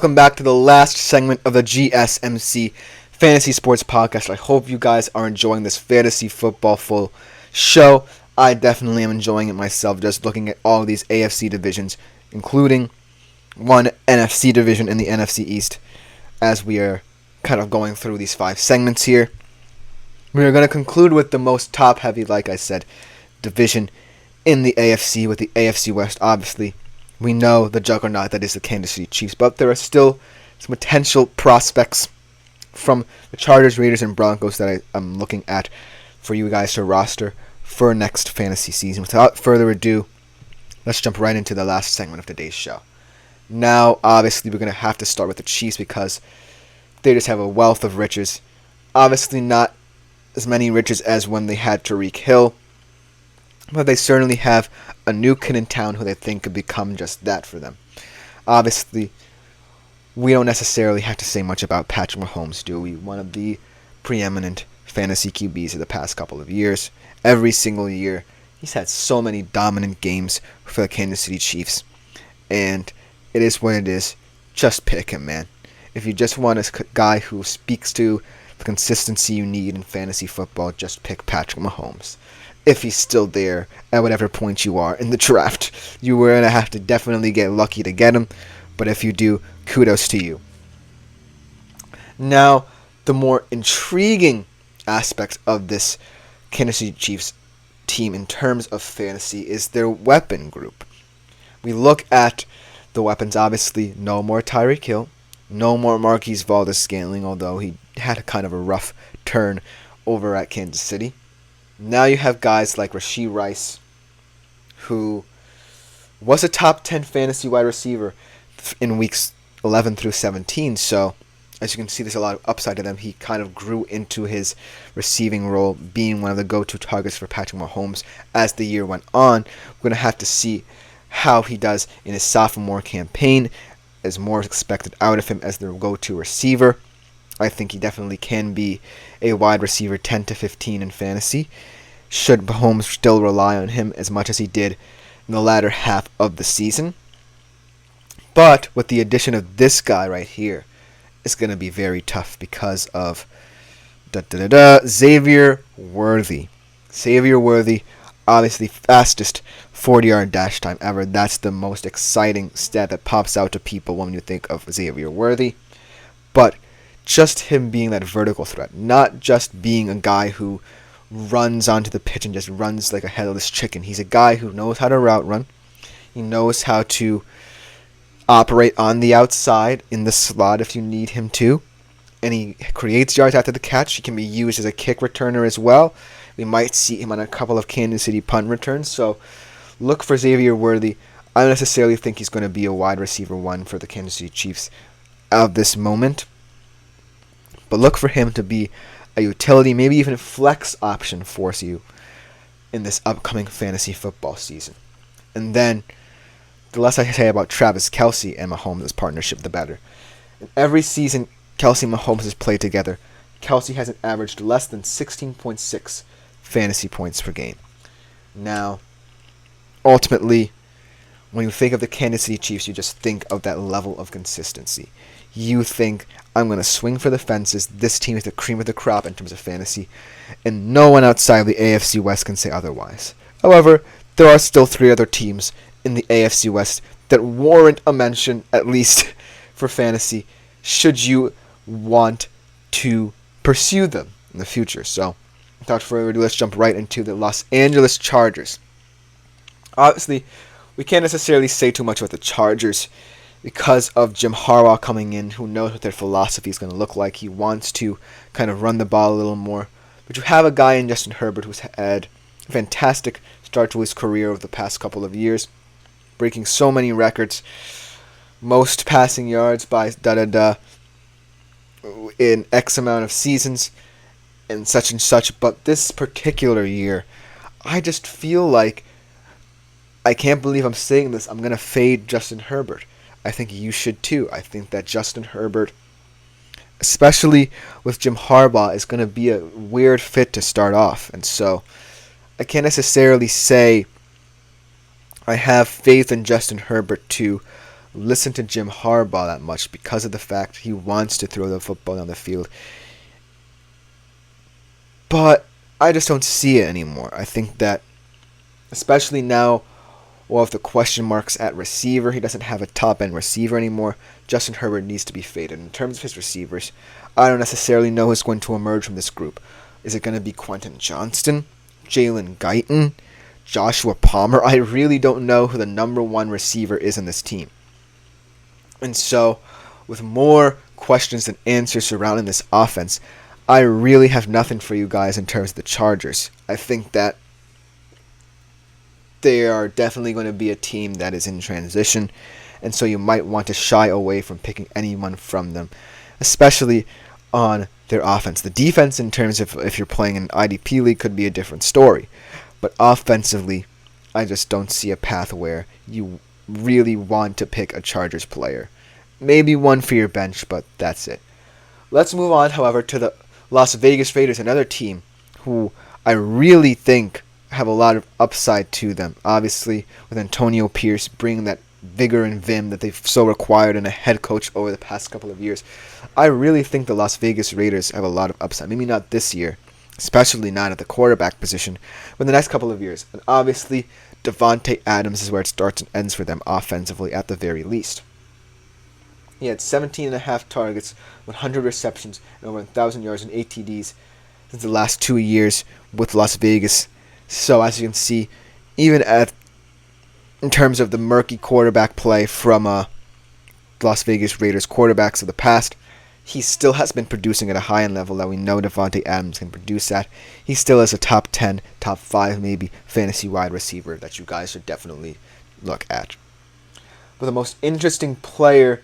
Welcome back to the last segment of the GSMC Fantasy Sports Podcast. I hope you guys are enjoying this fantasy football full show. I definitely am enjoying it myself, just looking at all of these AFC divisions, including one NFC division in the NFC East, as we are kind of going through these 5 segments here. We are going to conclude with the most top-heavy, like I said, division in the AFC, with the AFC West, obviously. We know the juggernaut that is the Kansas City Chiefs, but there are still some potential prospects from the Chargers, Raiders, and Broncos that I'm looking at for you guys to roster for next fantasy season. Without further ado, let's jump right into the last segment of today's show. Now, obviously, we're going to have to start with the Chiefs because they just have a wealth of riches. Obviously, not as many riches as when they had Tyreek Hill, but they certainly have a new kid in town who they think could become just that for them. Obviously, we don't necessarily have to say much about Patrick Mahomes, do we? One of the preeminent fantasy QBs of the past couple of years. Every single year, he's had so many dominant games for the Kansas City Chiefs. And it is what it is. Just pick him, man. If you just want a guy who speaks to the consistency you need in fantasy football, just pick Patrick Mahomes. If he's still there at whatever point you are in the draft. You were going to have to definitely get lucky to get him, but if you do, kudos to you. Now, the more intriguing aspect of this Kansas City Chiefs team in terms of fantasy is their weapon group. We look at the weapons, obviously, no more Tyreek Hill, no more Marquise Valdes-Scantling, although he had a kind of a rough turn over at Kansas City. Now you have guys like Rashee Rice, who was a top 10 fantasy wide receiver in weeks 11 through 17. So, as you can see, there's a lot of upside to them. He kind of grew into his receiving role, being one of the go-to targets for Patrick Mahomes as the year went on. We're going to have to see how he does in his sophomore campaign, as more is expected out of him as their go-to receiver. I think he definitely can be a wide receiver 10 to 15 in fantasy, should Mahomes still rely on him as much as he did in the latter half of the season. But with the addition of this guy right here, it's going to be very tough because of Xavier Worthy. Xavier Worthy, obviously fastest 40-yard dash time ever. That's the most exciting stat that pops out to people when you think of Xavier Worthy. But just him being that vertical threat, not just being a guy who runs onto the pitch and just runs like a headless chicken. He's a guy who knows how to route run. He knows how to operate on the outside in the slot if you need him to. And he creates yards after the catch. He can be used as a kick returner as well. We might see him on a couple of Kansas City punt returns. So look for Xavier Worthy. I don't necessarily think he's going to be a wide receiver 1 for the Kansas City Chiefs at this moment. But look for him to be a utility, maybe even a flex option for you in this upcoming fantasy football season. And then, the less I say about Travis Kelce and Mahomes' partnership, the better. In every season Kelce and Mahomes has played together, Kelce hasn't averaged less than 16.6 fantasy points per game. Now, ultimately, when you think of the Kansas City Chiefs, you just think of that level of consistency. You think, I'm going to swing for the fences. This team is the cream of the crop in terms of fantasy, and no one outside of the AFC West can say otherwise. However, there are still 3 other teams in the AFC West that warrant a mention, at least for fantasy, should you want to pursue them in the future. So, without further ado, let's jump right into the Los Angeles Chargers. Obviously, we can't necessarily say too much about the Chargers because of Jim Harbaugh coming in, who knows what their philosophy is going to look like. He wants to kind of run the ball a little more. But you have a guy in Justin Herbert who's had a fantastic start to his career over the past couple of years, breaking so many records. Most passing yards by in X amount of seasons and such. But this particular year, I just feel like, I can't believe I'm saying this, I'm going to fade Justin Herbert. I think you should too. I think that Justin Herbert, especially with Jim Harbaugh, is going to be a weird fit to start off. And so I can't necessarily say I have faith in Justin Herbert to listen to Jim Harbaugh that much because of the fact he wants to throw the football down the field. But I just don't see it anymore. I think that, especially now, with the question marks at receiver, he doesn't have a top-end receiver anymore. Justin Herbert needs to be faded. In terms of his receivers, I don't necessarily know who's going to emerge from this group. Is it going to be Quentin Johnston, Jalen Guyton, Joshua Palmer? I really don't know who the number one receiver is in this team. And so, with more questions than answers surrounding this offense, I really have nothing for you guys in terms of the Chargers. I think that they are definitely going to be a team that is in transition, and so you might want to shy away from picking anyone from them, especially on their offense. The defense, in terms of if you're playing an IDP league, could be a different story. But offensively, I just don't see a path where you really want to pick a Chargers player. Maybe one for your bench, but that's it. Let's move on, however, to the Las Vegas Raiders, another team who I really think have a lot of upside to them. Obviously, with Antonio Pierce bringing that vigor and vim that they've so required in a head coach over the past couple of years, I really think the Las Vegas Raiders have a lot of upside. Maybe not this year, especially not at the quarterback position, but in the next couple of years. And obviously, Davante Adams is where it starts and ends for them offensively at the very least. He had 17.5 targets, 100 receptions, and over 1,000 yards and 8 TDs since the last 2 years with Las Vegas. So as you can see, even in terms of the murky quarterback play from Las Vegas Raiders quarterbacks of the past, he still has been producing at a high-end level that we know Davante Adams can produce at. He still is a top 10, top 5 maybe fantasy wide receiver that you guys should definitely look at. But the most interesting player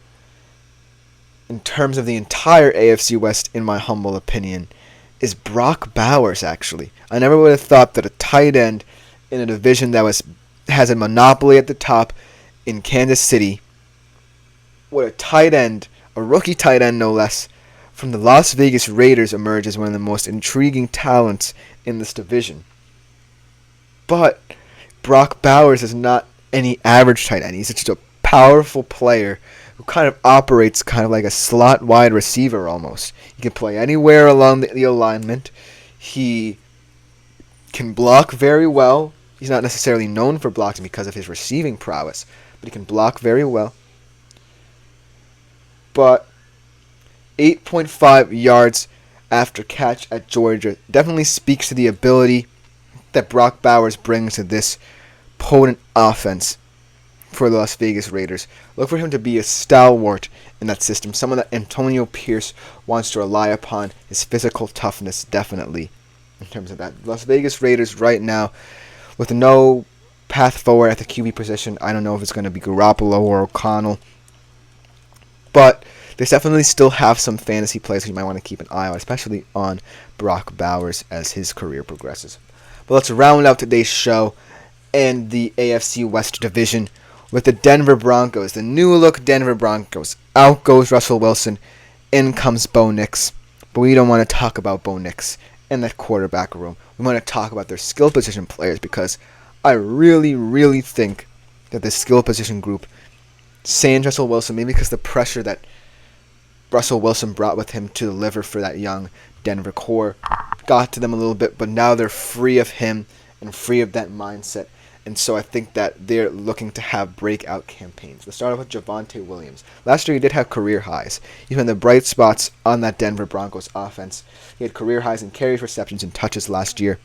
in terms of the entire AFC West, in my humble opinion, is Brock Bowers, actually. I never would have thought that a tight end in a division that has a monopoly at the top in Kansas City, would a tight end, a rookie tight end no less, from the Las Vegas Raiders emerge as one of the most intriguing talents in this division. But Brock Bowers is not any average tight end. He's just a powerful player who kind of operates kind of like a slot wide receiver almost. He can play anywhere along the alignment. He can block very well. He's not necessarily known for blocking because of his receiving prowess, but he can block very well. But 8.5 yards after catch at Georgia definitely speaks to the ability that Brock Bowers brings to this potent offense for the Las Vegas Raiders. Look for him to be a stalwart in that system, someone that Antonio Pierce wants to rely upon, his physical toughness definitely in terms of that. Las Vegas Raiders right now, with no path forward at the QB position, I don't know if it's going to be Garoppolo or O'Connell, but they definitely still have some fantasy players you might want to keep an eye on, especially on Brock Bowers as his career progresses. But let's round out today's show in the AFC West Division with the Denver Broncos, the new-look Denver Broncos. Out goes Russell Wilson, in comes Bo Nix. But we don't want to talk about Bo Nix in that quarterback room. We want to talk about their skill position players because I really, really think that the skill position group, sans Russell Wilson, maybe because the pressure that Russell Wilson brought with him to deliver for that young Denver core got to them a little bit, but now they're free of him and free of that mindset. And so I think that they're looking to have breakout campaigns. Let's start off with Javonte Williams. Last year he did have career highs. He's one of the bright spots on that Denver Broncos offense. He had career highs in carries, receptions, and touches last year.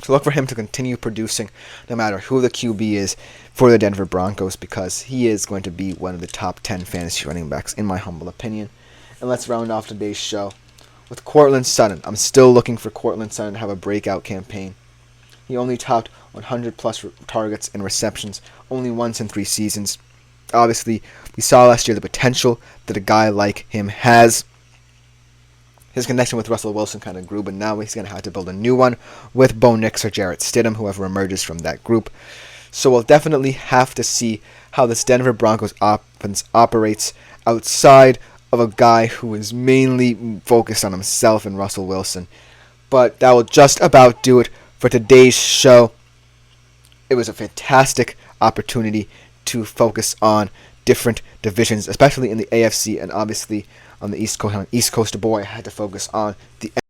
So look for him to continue producing no matter who the QB is for the Denver Broncos because he is going to be one of the top 10 fantasy running backs in my humble opinion. And let's round off today's show with Courtland Sutton. I'm still looking for Courtland Sutton to have a breakout campaign. He only topped 100-plus targets and receptions only once in 3 seasons. Obviously, we saw last year the potential that a guy like him has. His connection with Russell Wilson kind of grew, but now he's going to have to build a new one with Bo Nix or Jarrett Stidham, whoever emerges from that group. So we'll definitely have to see how this Denver Broncos offense operates outside of a guy who is mainly focused on himself and Russell Wilson. But that will just about do it for today's show. It was a fantastic opportunity to focus on different divisions, especially in the AFC, and obviously on the East Coast. I'm an East Coast boy. I had to focus on the